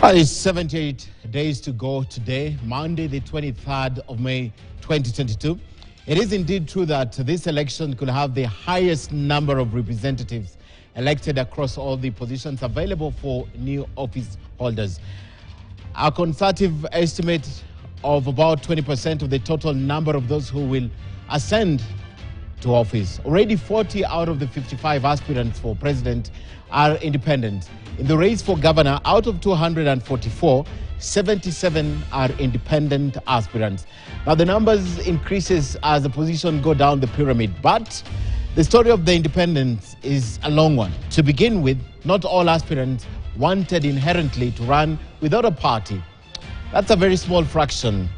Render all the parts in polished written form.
It's 78 days to go today, Monday, the 23rd of May, 2022. It is indeed true that this election could have the highest number of representatives elected across all the positions available for new office holders. A conservative estimate of about 20% of the total number of those who will ascend to office. Already 40 out of the 55 aspirants for president are independent. In the race for governor, out of 244, 77 are independent aspirants. Now the numbers increases as the position go down the pyramid, but the story of the independents is a long one. To begin with, not all aspirants wanted inherently to run without a party. That's a very small fraction.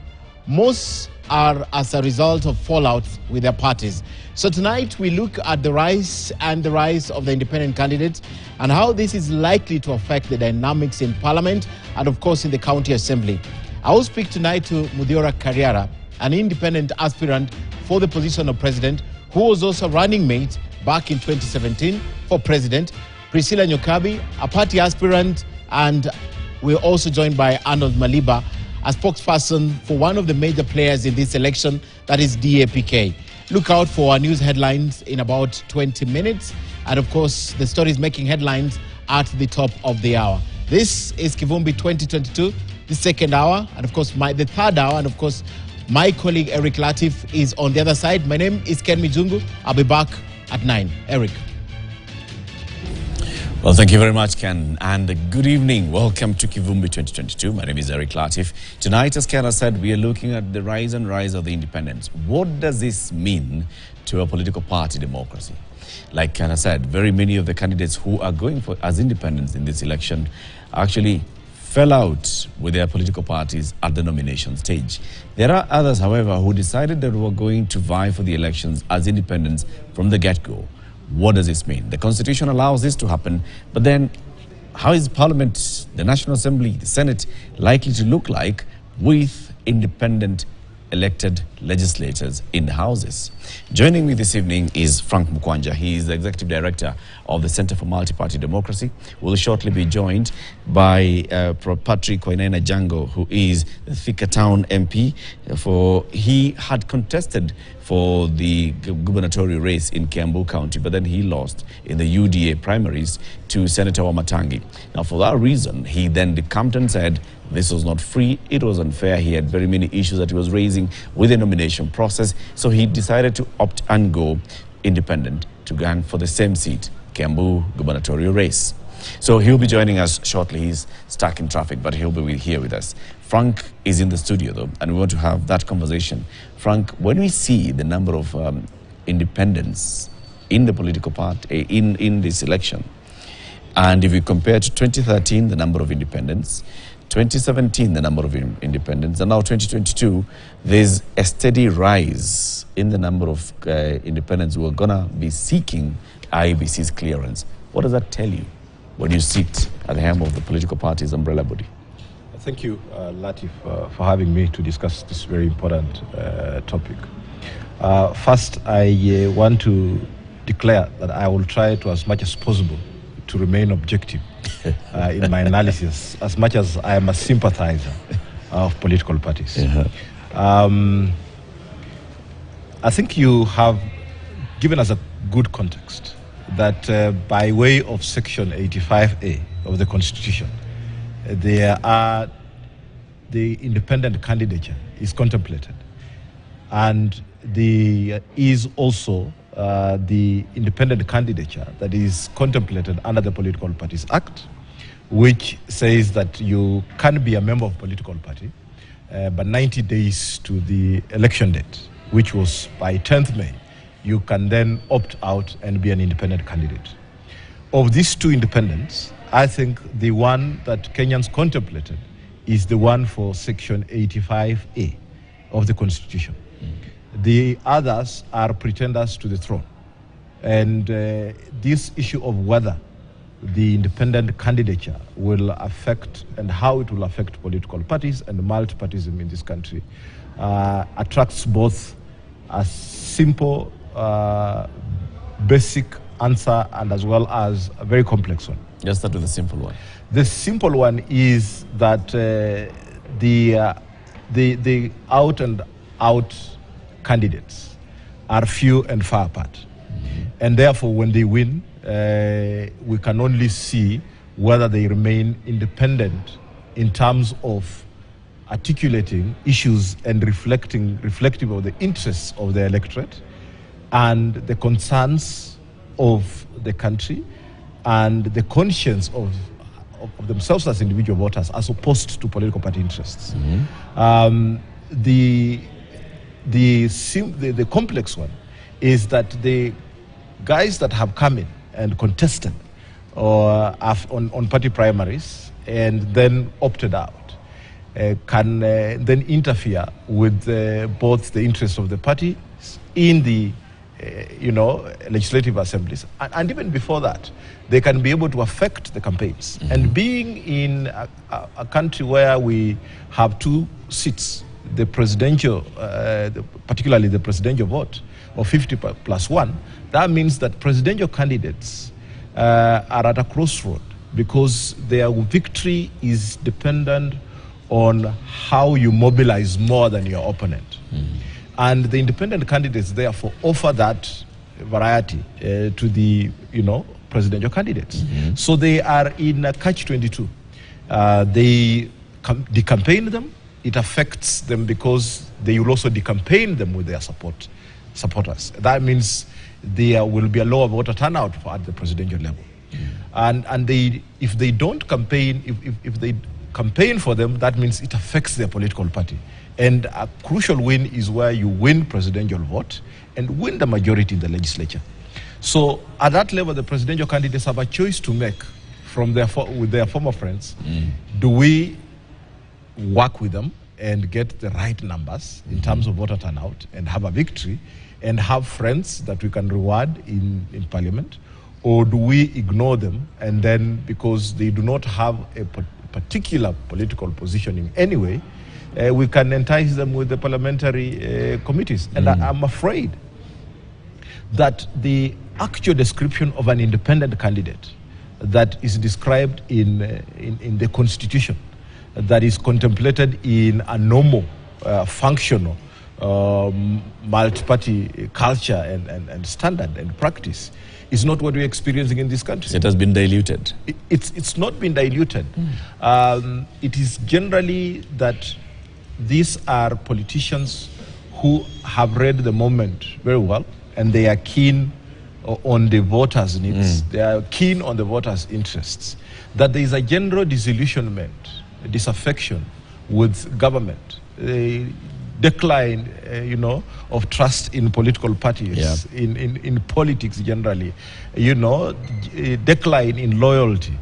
Most are as a result of fallouts with their parties. So tonight we look at the rise of the independent candidates and how this is likely to affect the dynamics in Parliament and of course in the County Assembly. I will speak tonight to Mudhiora Kariara, an independent aspirant for the position of president, who was also running mate back in 2017 for president, Priscilla Nyokabi, a party aspirant, and we're also joined by Arnold Maliba, a spokesperson for one of the major players in this election, that is DAPK. Look out for our news headlines in about 20 minutes. And of course, the story is making headlines at the top of the hour. This is Kivumbi 2022, the second hour, and of course, the third hour. And of course, my colleague Eric Latif is on the other side. My name is Ken Mijungu. I'll be back at 9. Eric. Well, thank you very much, Ken, and good evening. Welcome to Kivumbi 2022. My name is Eric Latif. Tonight, as Ken has said, we are looking at the rise and rise of the independents. What does this mean to a political party democracy? Like Ken has said, very many of the candidates who are going for as independents in this election actually fell out with their political parties at the nomination stage. There are others, however, who decided that we're going to vie for the elections as independents from the get-go. What does this mean? The Constitution allows this to happen, but then how is Parliament, the National Assembly, the Senate likely to look like with independent elected legislators in the houses? Joining me this evening is Frank Mukwanja. He is the Executive Director of the Center for Multi-Party Democracy. We'll shortly be joined by Patrick Wainaina Jango, who is the Thika Town MP. He had contested for the gubernatorial race in Kiambu County, but then he lost in the UDA primaries to Senator Wamatangi. Now, for that reason, he then decamped and said this was not free, it was unfair. He had very many issues that he was raising with the nomination process, so he decided to opt and go independent to run for the same seat, Kiambu gubernatorial race. So he'll be joining us shortly. He's stuck in traffic, but he'll be here with us. Frank is in the studio, though, and we want to have that conversation. Frank, when we see the number of independents in the political party, in this election, and if we compare to 2013, the number of independents, 2017, the number of independents, and now 2022, there's a steady rise in the number of independents who are going to be seeking IEBC's clearance. What does that tell you when you sit at the helm of the political party's umbrella body? Thank you, Latif, for having me to discuss this very important topic. First, I want to declare that I will try to, as much as possible, to remain objective in my analysis, as much as I am a sympathizer of political parties. I think you have given us a good context that by way of Section 85A of the Constitution, the independent candidature is contemplated, and there is also the independent candidature that is contemplated under the Political Parties Act, which says that you can be a member of a political party, but 90 days to the election date, which was by 10th May, you can then opt out and be an independent candidate. Of these two independents, I think the one that Kenyans contemplated is the one for Section 85A of the Constitution. The others are pretenders to the throne. And this issue of whether the independent candidature will affect and how it will affect political parties and multi-partyism in this country attracts both a simple, basic answer and as well as a very complex one. Just start with the simple one. The simple one is that the out and out candidates are few and far apart. And therefore, when they win, we can only see whether they remain independent in terms of articulating issues and reflective of the interests of the electorate and the concerns of the country and the conscience of themselves as individual voters, as opposed to political party interests. The complex one is that the guys that have come in and contested on party primaries and then opted out can then interfere with both the interests of the party in the legislative assemblies, and even before that, they can be able to affect the campaigns. And being in a country where we have two seats, the presidential, particularly the presidential vote of 50+1, that means that presidential candidates are at a crossroad because their victory is dependent on how you mobilize more than your opponent. And the independent candidates, therefore, offer that variety to the, presidential candidates. So they are in a catch-22. They decampaign them. It affects them because they will also decampaign them with their supporters. That means there will be a lower voter turnout at the presidential level. And if they don't campaign, if they campaign for them, that means it affects their political party. And a crucial win is where you win presidential vote and win the majority in the legislature. So at that level, the presidential candidates have a choice to make with their former friends. Do we work with them and get the right numbers in terms of voter turnout and have a victory and have friends that we can reward in parliament? Or do we ignore them and then, because they do not have a particular political positioning anyway, we can entice them with the parliamentary committees? And I'm afraid that the actual description of an independent candidate that is described in the Constitution, that is contemplated in a normal, functional, multi-party culture and standard and practice, is not what we're experiencing in this country. So it has been diluted. It's not been diluted. It is generally that these are politicians who have read the moment very well, and they are keen on the voters' needs. They are keen on the voters' interests. That there is a general disillusionment, disaffection with government, decline, of trust in political parties, in politics generally, decline in loyalty,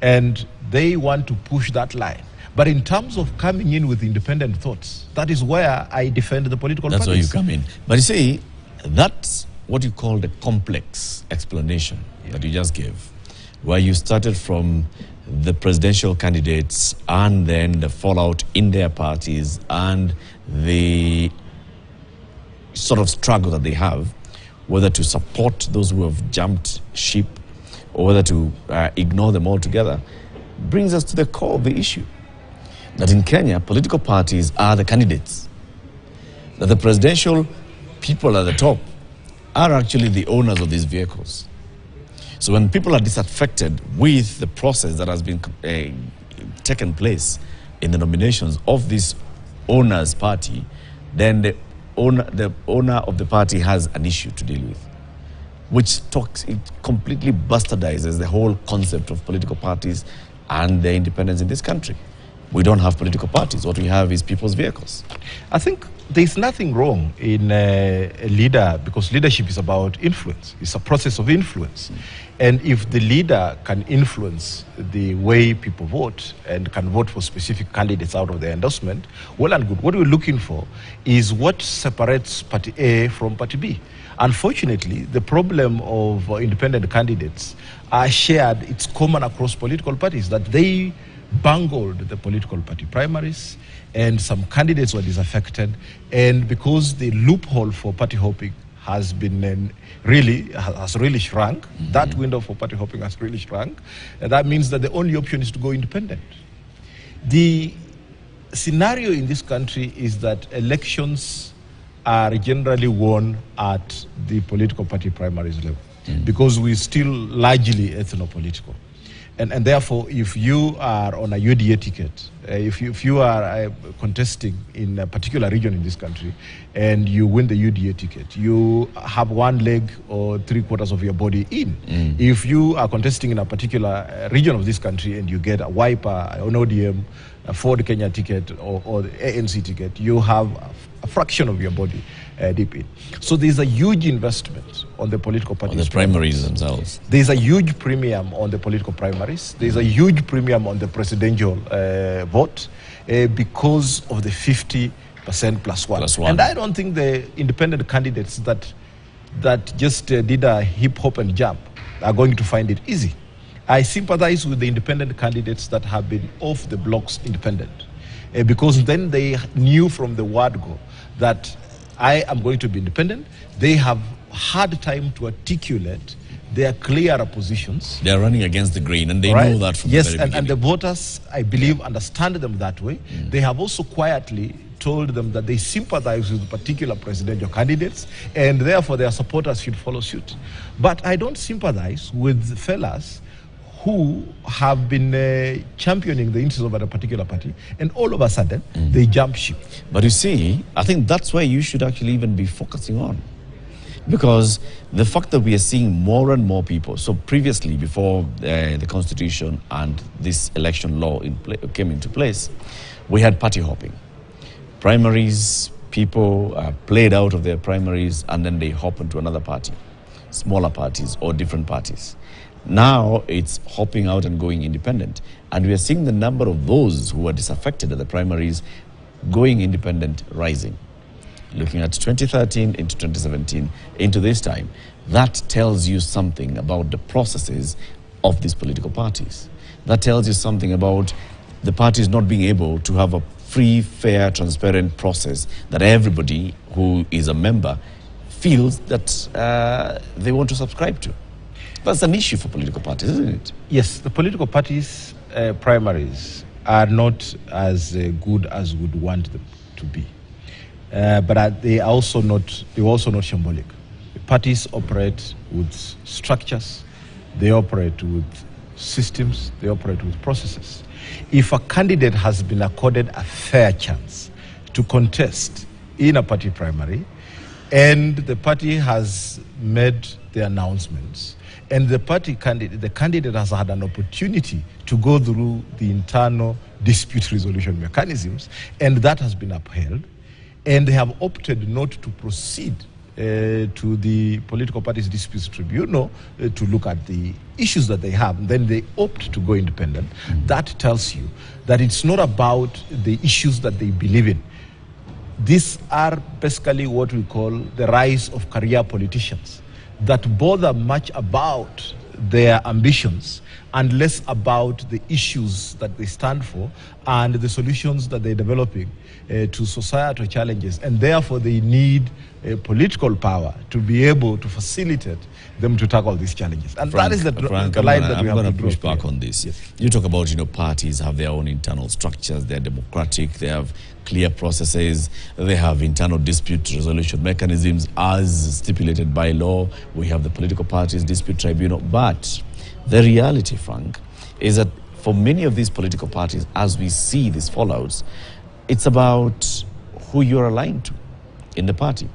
and they want to push that line. But in terms of coming in with independent thoughts, that is where I defend the political parties. That's where you come in. But you see, that's what you call the complex explanation that you just gave, where you started from the presidential candidates and then the fallout in their parties and the sort of struggle that they have, whether to support those who have jumped ship or whether to ignore them altogether, brings us to the core of the issue. That in Kenya, political parties are the candidates. That the presidential people at the top are actually the owners of these vehicles. So when people are disaffected with the process that has been taken place in the nominations of this owner's party, then the owner of the party has an issue to deal with, which it completely bastardizes the whole concept of political parties and their independence in this country. We don't have political parties. What we have is people's vehicles. I think there's nothing wrong in a leader, because leadership is about influence. It's a process of influence. And if the leader can influence the way people vote and can vote for specific candidates out of their endorsement, well and good. What we're looking for is what separates Party A from Party B. Unfortunately, the problem of independent candidates are shared. It's common across political parties that they bungled the political party primaries, and some candidates were disaffected, and because the loophole for party hopping has been has really shrunk. That window for party hopping has really shrunk. And that means that the only option is to go independent. The scenario in this country is that elections are generally won at the political party primaries level because we're still largely ethno-political. And therefore, if you are on a UDA ticket, if you are contesting in a particular region in this country and you win the UDA ticket, you have one leg or 3/4 of your body in. If you are contesting in a particular region of this country and you get a Wiper, an ODM, a Ford Kenya ticket or the ANC ticket, you have a fraction of your body deep in. So there's a huge investment on the political parties. On the primaries themselves. There's a huge premium on the political primaries. There's a huge premium on the presidential vote because of the 50% plus one. And I don't think the independent candidates that just did a hip hop and jump are going to find it easy. I sympathize with the independent candidates that have been off the blocks independent because then they knew from the word go that I am going to be independent. They have hard time to articulate their clearer positions. They are running against the grain, and they know that from the very beginning. And the voters, I believe, understand them that way. They have also quietly told them that they sympathize with particular presidential candidates, and therefore their supporters should follow suit. But I don't sympathize with fellas who have been championing the interests of a particular party, and all of a sudden, they jump ship. But you see, I think that's where you should actually even be focusing on. Because the fact that we are seeing more and more people, so previously, before the Constitution and this election law came into place, we had party hopping. Primaries, people played out of their primaries, and then they hop into another party, smaller parties or different parties. Now it's hopping out and going independent. And we are seeing the number of those who are disaffected at the primaries going independent rising. Looking at 2013 into 2017, into this time, that tells you something about the processes of these political parties. That tells you something about the parties not being able to have a free, fair, transparent process that everybody who is a member feels that they want to subscribe to. That's an issue for political parties, isn't it? Yes, the political parties' primaries are not as good as we would want them to be. But they are also not shambolic. The parties operate with structures, they operate with systems, they operate with processes. If a candidate has been accorded a fair chance to contest in a party primary, and the party has made the announcements, and the candidate has had an opportunity to go through the internal dispute resolution mechanisms, and that has been upheld, and they have opted not to proceed to the political parties disputes tribunal to look at the issues that they have, and then they opt to go independent. That tells you that it's not about the issues that they believe in. These are basically what we call the rise of career politicians that bother much about their ambitions and less about the issues that they stand for and the solutions that they're developing to societal challenges. And therefore, they need political power to be able to facilitate them to tackle these challenges. And Frank, that is the line that we have to draw. I'm going to push back on this. Yes. You talk about, parties have their own internal structures. They're democratic. They have clear processes. They have internal dispute resolution mechanisms as stipulated by law. We have the political parties dispute tribunal. But the reality, Frank, is that for many of these political parties, as we see these fallouts, it's about who you're aligned to in the party.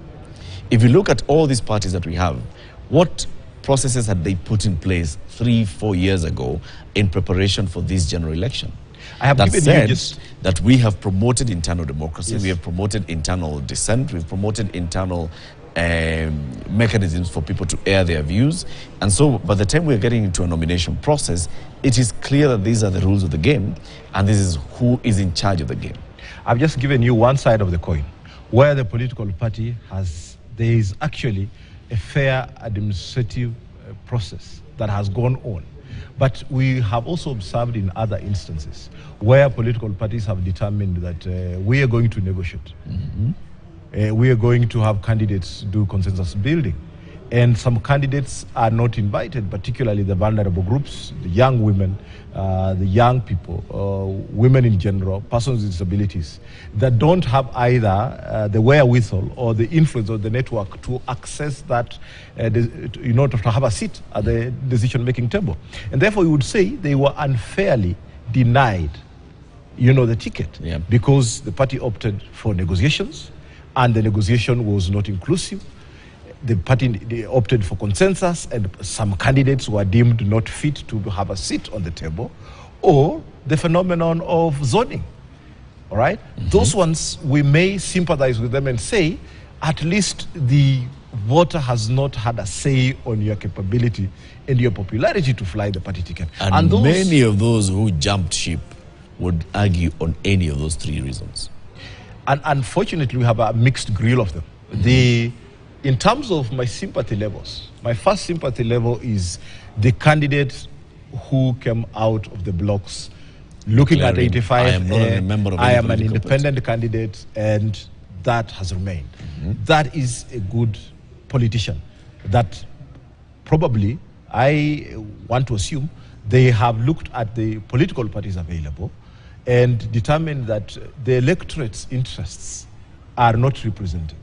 If you look at all these parties that we have, what processes had they put in place 3-4 years ago in preparation for this general election? I have that given said you just that we have promoted internal democracy, Yes. we have promoted internal dissent, we've promoted internal mechanisms for people to air their views. And so by the time we're getting into a nomination process, it is clear that these are the rules of the game and this is who is in charge of the game. I've just given you one side of the coin, where the political party there is actually a fair administrative process that has gone on. But we have also observed in other instances where political parties have determined that we are going to negotiate. We are going to have candidates do consensus building. And some candidates are not invited, particularly the vulnerable groups, the young women, the young people, women in general, persons with disabilities, that don't have either the wherewithal or the influence or the network to access that in order to have a seat at the decision-making table. And therefore, you would say they were unfairly denied, the ticket, because the party opted for negotiations, and the negotiation was not inclusive. The party opted for consensus, and some candidates were deemed not fit to have a seat on the table, or the phenomenon of zoning. All right? Those ones, we may sympathize with them and say, at least the voter has not had a say on your capability and your popularity to fly the party ticket. And many of those who jumped ship would argue on any of those three reasons. And unfortunately, we have a mixed grill of them. In terms of my sympathy levels, my first sympathy level is the candidates who came out of the blocks looking at 85. I am not a member of I am an independent candidate, and that has remained. That is a good politician. That probably, I want to assume, they have looked at the political parties available and determined that the electorate's interests are not represented.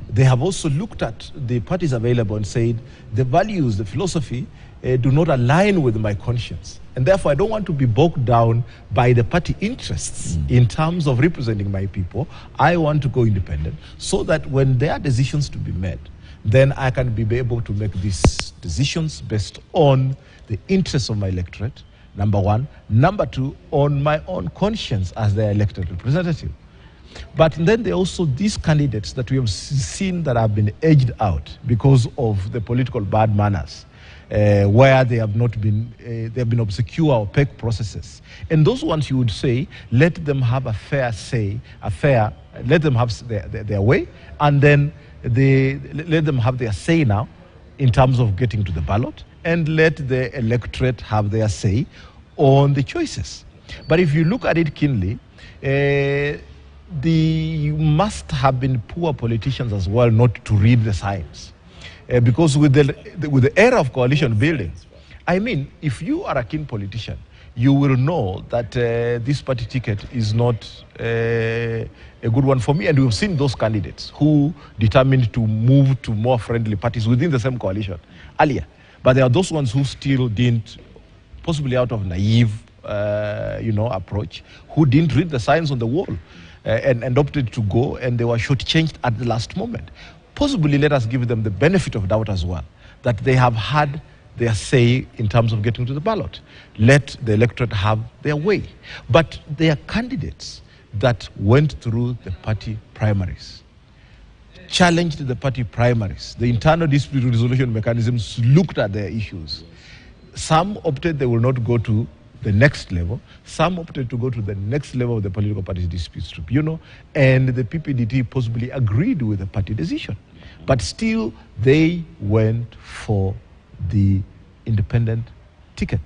They have also looked at the parties available and said, the values, the philosophy, do not align with my conscience. And therefore, I don't want to be bogged down by the party interests in terms of representing my people. I want to go independent so that when there are decisions to be made, then I can be able to make these decisions based on the interests of my electorate, number one. Number two, on my own conscience as their elected representative. But then there are also these candidates that we have seen that have been edged out because of the political bad manners, where they have not been, they have been obscure or opaque processes. And those ones, you would say, let them have a fair say, let them have their way, and then let them have their say now in terms of getting to the ballot, and let the electorate have their say on the choices. But if you look at it keenly, you must have been poor politicians as well not to read the signs. Because with the era of coalition building, I mean, if you are a keen politician, you will know that this party ticket is not a good one for me. And we've seen those candidates who determined to move to more friendly parties within the same coalition earlier. But there are those ones who still didn't, possibly out of naive approach, who didn't read the signs on the wall. And opted to go, and they were shortchanged at the last moment. Possibly, let us give them the benefit of doubt as well, that they have had their say in terms of getting to the ballot. Let the electorate have their way. But there are candidates that went through the party primaries, challenged the party primaries. The internal dispute resolution mechanisms looked at their issues. Some opted they will not go to the next level. Some opted to go to the next level of the political party disputes tribunal, and the PPDT possibly agreed with the party decision. But still, they went for the independent ticket.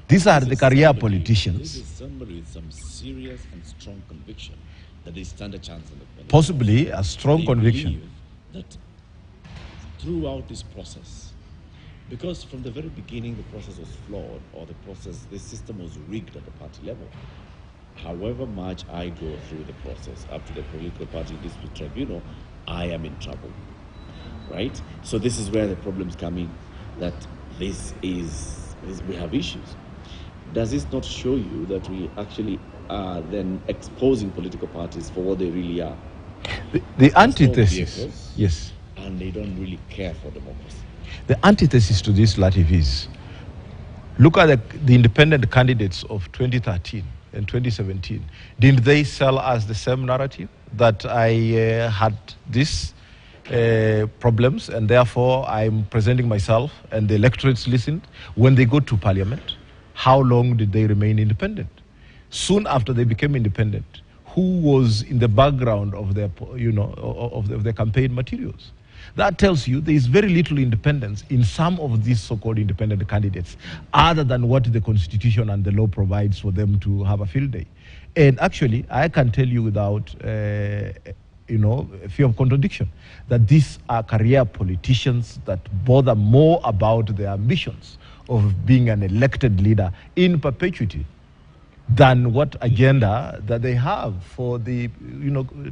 These are the career politicians. This is somebody with some serious and strong conviction that they stand a chance in the political. Possibly a strong conviction. That throughout this process, because from the very beginning the process was flawed, or the system was rigged at the party level. However much I go through the process up to the political party dispute tribunal, I am in trouble, right? So this is where the problems come in, that we have issues. Does this not show you that we actually are then exposing political parties for what they really are? The antithesis, yes. And they don't really care for democracy. The antithesis to this, Latif, is look at the independent candidates of 2013 and 2017. Didn't they sell us the same narrative that I had these problems and therefore I'm presenting myself and the electorates listened? When they go to parliament, how long did they remain independent? Soon after they became independent, who was in the background of their, of their campaign materials? That tells you there is very little independence in some of these so-called independent candidates, other than what the Constitution and the law provides for them to have a field day. And actually, I can tell you without a fear of contradiction, that these are career politicians that bother more about their ambitions of being an elected leader in perpetuity than what agenda that they have for the,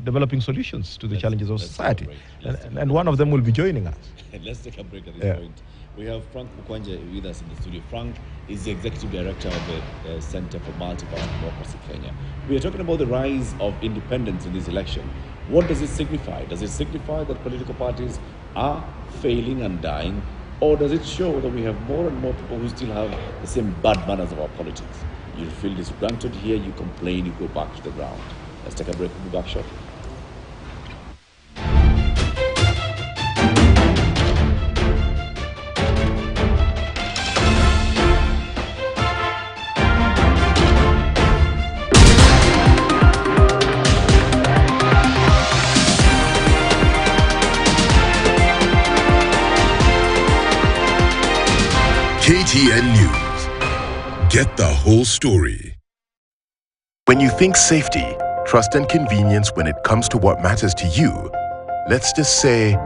developing solutions to the challenges of society. And one of them will be joining us. Let's take a break at this point. We have Frank Mukwanje with us in the studio. Frank is the Executive Director of the Center for Multi-Party Democracy, Kenya. We are talking about the rise of independence in this election. What does it signify? Does it signify that political parties are failing and dying? Or does it show that we have more and more people who still have the same bad manners of our politics? You feel disgruntled here, you complain, you go back to the ground. Let's take a break. We'll be back shortly. KTN News. Get the whole story. When you think safety, trust and convenience when it comes to what matters to you, let's just say,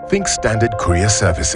think Standard Courier Services.